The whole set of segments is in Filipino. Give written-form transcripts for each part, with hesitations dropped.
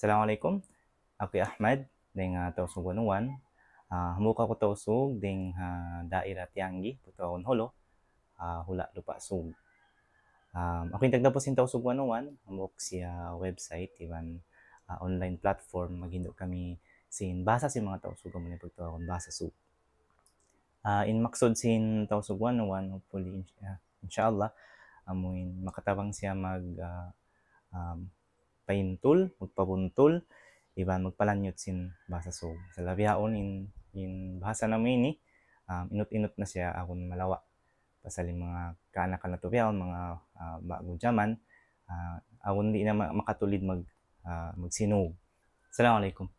Assalamualaikum. Ako Ahmad ding tausug wanuwan. Hamuka ko tausug ding daira Tianggi, Putuan Holo, hula lupa sug. Ako yung tagdaposin tausug wanuwan, hamuk siya website iban online platform maghindo kami sin basa si mga tausug mo ni pagtuon basa sug. In maksud sin tausug wanuwan, hopefully inshallah amuin makatabang siya mag paintul, magpabuntol, iban magpalanyot sin basa so sa labihaon in bahasa namin ini inut-inut na siya akon malawa pasalin mga kaanak na tubiyaon mga bago jaman akon di na makatulid magsinog. Assalamualaikum.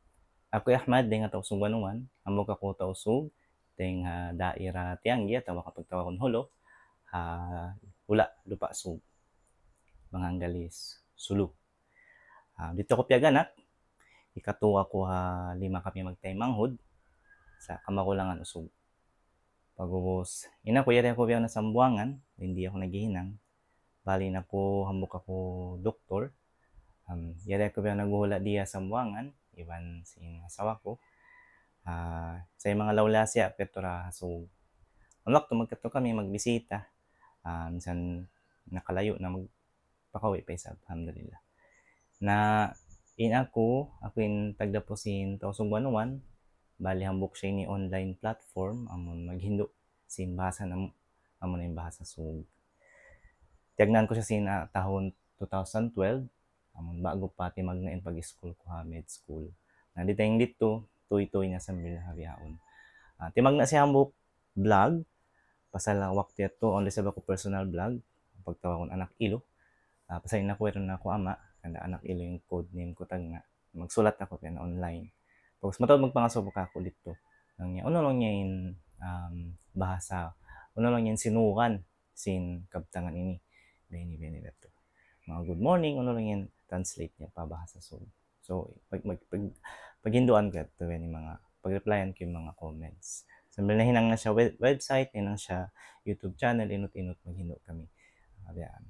Ako Ahmad ding tausug wanuwan amog ako tausug ding daira Tianggi at makapagtawa kon Holo hula lupa sug mga Anggalis sulu. Dito ko piyaganak ikatuwa ko 5 kami magtaymanghod sa kamakulangan usog. Pagubos, ina ko yari ako biyaw na sambuangan, hindi ako naghihinang. Bali na po hamok ako doktor. Yari ako biyaw naguhula diya sambuangan, iban sin asawa ko. Sa mga lawlasya, petora hasog. Unlak to magkato kami magbisita. Minsan nakalayo na magpakawi pa isa, alhamdulillah. Na ako in tagdaposin tausug wanuwan, bali hambok siya ni online platform amon maghindo sin bahasa na amon yung bahasa sug. Tiagnan ko siya sin tahon 2012 amon bago pa timagnain pag-school ko med school. Nanditayong dito tuy-tuy na sa bilhabiaon. Timagna siya hambok vlog pasala wakti ato only sa ko personal vlog pagtawa kon anak ilo. Pasayin na ko na ako ama kanda anak ilo yung code name ko tag na magsulat ako kaya na online. Pagkas matawag magpangasok ako dito. Ano lang niya yung bahasa. Ano lang niya sinukan sin kabtangan ini. Beni dito. Mga good morning, ano lang yan translate niya pa bahasa so paghinduan ka ito yung mga pag-replyan ko yung mga comments. Sabi na hinang na siya website, hinang siya YouTube channel, inut-inut maghindo kami. Ayan.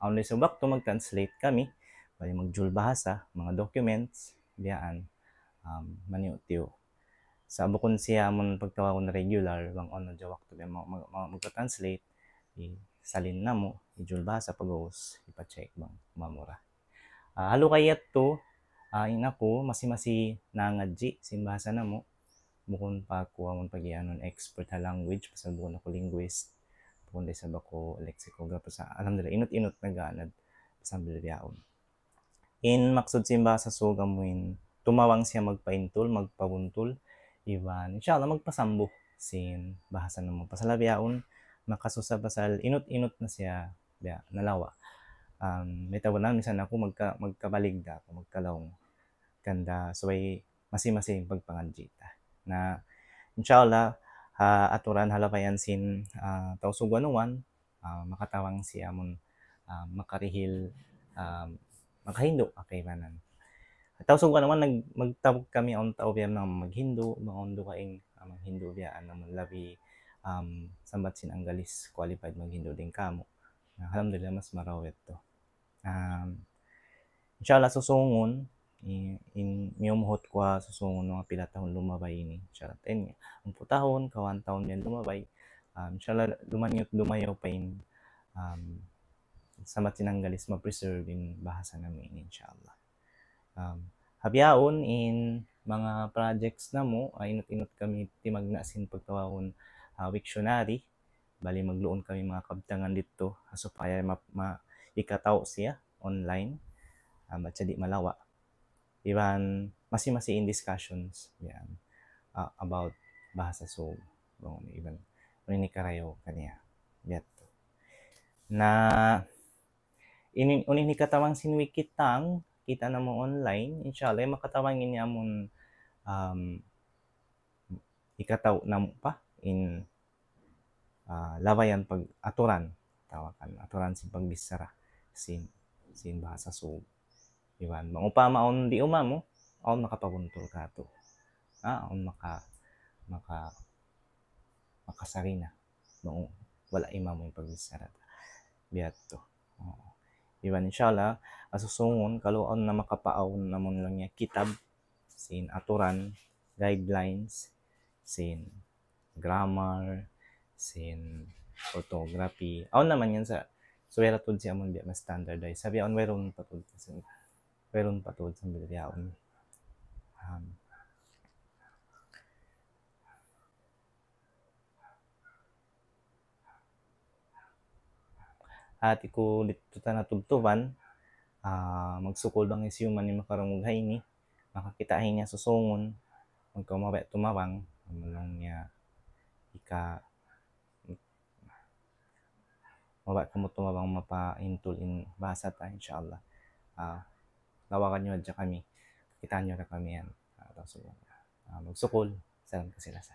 Only so back to mag-translate kami, bali mag-jul bahasa, mga documents, biyaan, maniutiyo. Sa bukon siya amon pagtawa ko na regular, bang ono jawak to mag-translate, salin na mo, i-jul bahasa pag-uus, ipa-check bang mamura. Halo kayat to, inako, masi nangadji, simbasa na mo, bukon pa ko amon pag-ianon expert na language, pasal bukon ako linguist, kundi sa bako lexicographer sa alhamdulillah inut-inut nagaanad sambil biyaon. In maksud simba sa suga mo tumawang siya magpaintul, magpabuntol, iban inshallah magpasambo sin bahasa namo pasalabiaon makasusa pasal inut-inut na siya biya nalawa. May tawanan minsan ako magkabaligda ako magkalawng kanda suway masi pagpangadjita na inshallah aturan halapayan sin tausug wanuwan makatawang si amon makarihil makahindo akaybanan. Tausug wanuwan magtabog kami on tao biya mga maghindo mangondo kaing maghindo biya namon labi sambat sin Anggalis qualified maghindo din kamo. Alhamdulillah mas marawet to. Inshallah susungon miyumuhot ko susungon mga pila tahon lumabay ini inshallah 10 ang putahon kawan tahon yan lumabay inshallah lumayaw pa in samat sinanggalis ma-preserve in bahasa namin inshallah. Habyaon in mga projects na mo inut-inut kami timagna sin pagtawon Wiktionary bali magluon kami mga kabtangan dito supaya ikataw siya online at siya di malawa. Iban masi in discussions yan about bahasa so iban ni karayo kaniya yato na unin ni katawang sinwikitang kita na mo online inshallah makatawang ini amon ikataw na mo pa in labayan pag aturan tawakan aturan sin pagbisara sin bahasa so iban maon di umamo on makapabuntol ka to on makasarina wala imamo yung pagbisara biyato Iban inshallah asusungon kaluon na makapaaw namon lang niya kitab sin aturan, guidelines, sin grammar, sin orthography. Aw naman yan sa suwera tud si amon biya mas standardize. Sabi on mayroon patud sa biyaon. At ikulit tuta na tubtuban magsukol bang isyuman ni makarumughay ni makakitahin niya susungon magkamabay tumawang amulong niya ika mabay kamo tumawang mapaintul in basa ta inshallah. Tawagan nyo adya kami, kitaan nyo na kami yan. Magsukol, salam ka sila sa